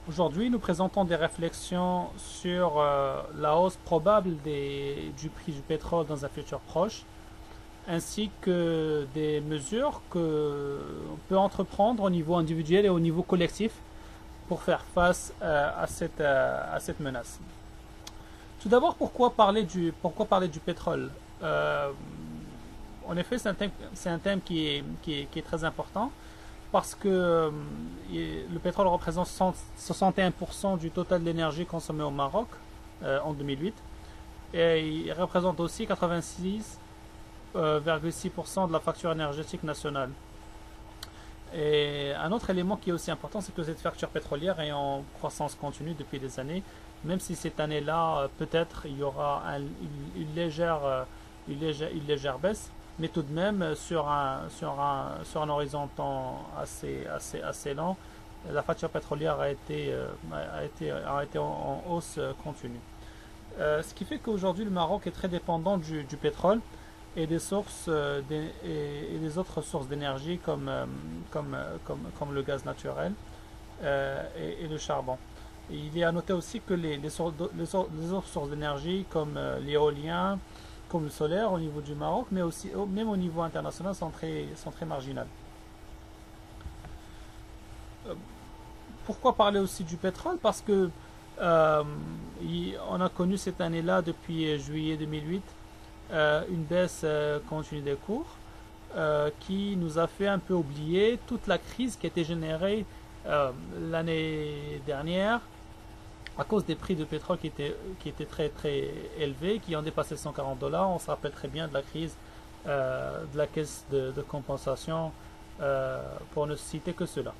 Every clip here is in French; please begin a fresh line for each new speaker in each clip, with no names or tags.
Aujourd'hui, nous présentons des réflexions sur la hausse probable du prix du pétrole dans un futur proche, ainsi que des mesures que l'on peut entreprendre au niveau individuel et au niveau collectif pour faire face à cette menace. Tout d'abord, pourquoi parler du pétrole? Euh, En effet, c'est un thème qui est très important parce que le pétrole représente 61% du total d'énergie consommée au Maroc en 2008 et il représente aussi 86,6% de la facture énergétique nationale. Et un autre élément qui est aussi important, c'est que cette facture pétrolière est en croissance continue depuis des années, même si cette année-là, peut-être il y aura une légère baisse, mais tout de même sur un horizon temps assez lent, la facture pétrolière a été en hausse continue. Ce qui fait qu'aujourd'hui le Maroc est très dépendant du pétrole et des sources et des autres sources d'énergie comme le gaz naturel et le charbon. Et il est à noter aussi que les autres sources d'énergie comme l'éolien, comme le solaire au niveau du Maroc, mais aussi même au niveau international sont très marginales. Euh, Pourquoi parler aussi du pétrole? Parce que euh, on a connu cette année-là, depuis juillet 2008, une baisse continue des cours qui nous a fait un peu oublier toute la crise qui a été générée l'année dernière à cause des prix de pétrole qui étaient très très élevés, qui ont dépassé 140 dollars. On se rappelle très bien de la crise de la caisse de compensation, pour ne citer que cela.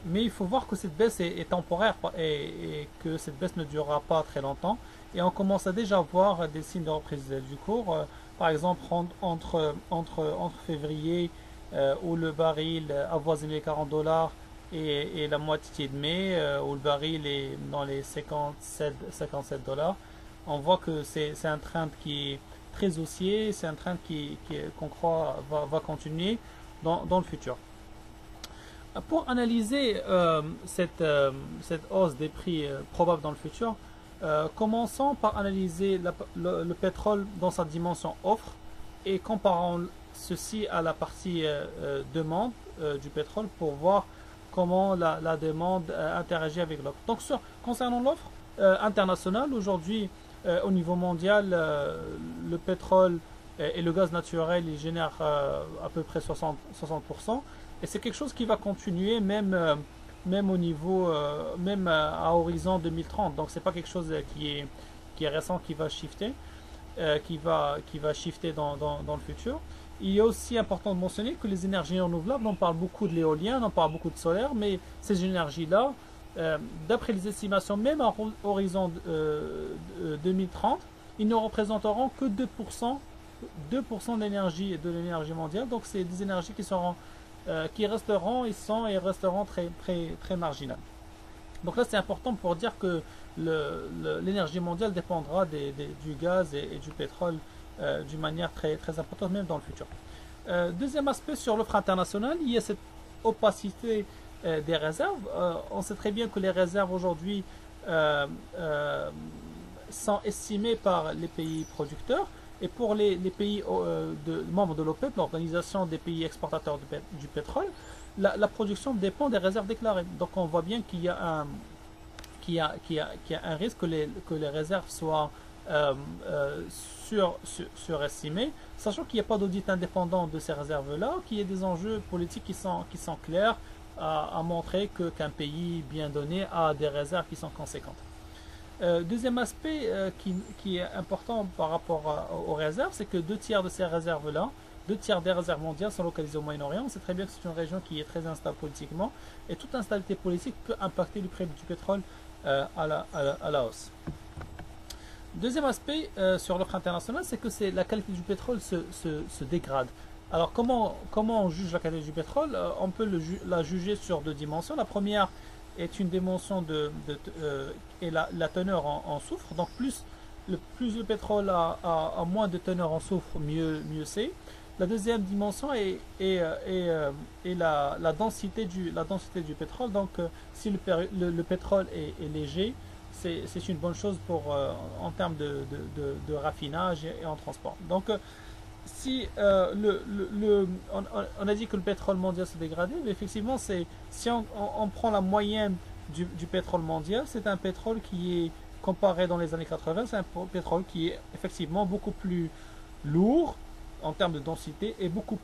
Mais il faut voir que cette baisse est temporaire et que cette baisse ne durera pas très longtemps. Et on commence à déjà voir des signes de reprise du cours. Par exemple, entre février, où le baril avoisine les 40 dollars, et la moitié de mai, où le baril est dans les 57 dollars, on voit que c'est un trend qui est très haussier, c'est un trend qu'on croit va continuer dans le futur. Pour analyser cette hausse des prix probable dans le futur, commençons par analyser le pétrole dans sa dimension offre et comparons ceci à la partie demande du pétrole pour voir comment la demande interagit avec l'offre. Donc, concernant l'offre internationale, aujourd'hui, au niveau mondial, le pétrole et le gaz naturel, ils génèrent à peu près 60%. Et c'est quelque chose qui va continuer même au niveau, même à horizon 2030. Donc c'est pas quelque chose qui est récent, qui va shifter, qui va shifter dans le futur. Il est aussi important de mentionner que les énergies renouvelables, on parle beaucoup de l'éolien, on parle beaucoup de solaire, mais ces énergies-là, d'après les estimations, même à horizon 2030, ils ne représenteront que 2% de l'énergie mondiale. Donc c'est des énergies qui resteront, et resteront très, très, très marginales. Donc là, c'est important pour dire que l'énergie mondiale dépendra du gaz et du pétrole d'une manière très, très importante, même dans le futur. Deuxième aspect sur l'offre internationale, il y a cette opacité des réserves. On sait très bien que les réserves aujourd'hui euh, euh, sont estimées par les pays producteurs. Et pour les pays membres de l'OPEP, l'organisation des pays exportateurs du pétrole, la production dépend des réserves déclarées. Donc on voit bien qu'il y a un risque que les réserves soient euh, euh, surestimées, sachant qu'il n'y a pas d'audit indépendant de ces réserves-là, qu'il y a des enjeux politiques qui sont clairs à montrer qu'un pays bien donné a des réserves qui sont conséquentes. Deuxième aspect qui est important par rapport aux réserves, c'est que deux tiers de ces réserves-là, deux tiers des réserves mondiales sont localisées au Moyen-Orient. On sait très bien que c'est une région qui est très instable politiquement et toute instabilité politique peut impacter le prix du pétrole à la hausse. Deuxième aspect sur l'offre internationale, c'est que la qualité du pétrole se dégrade. Alors comment on juge la qualité du pétrole? On peut la juger sur deux dimensions. La première est une dimension et la teneur en soufre. Donc plus le pétrole a moins de teneur en soufre, mieux c'est. La deuxième dimension est la densité du pétrole. Donc, si le pétrole est léger, c'est une bonne chose en termes de raffinage et en transport. Donc, si on a dit que le pétrole mondial s'est dégradé, mais effectivement, si on prend la moyenne du pétrole mondial, c'est un pétrole qui est comparé dans les années 80, c'est un pétrole qui est effectivement beaucoup plus lourd en termes de densité et beaucoup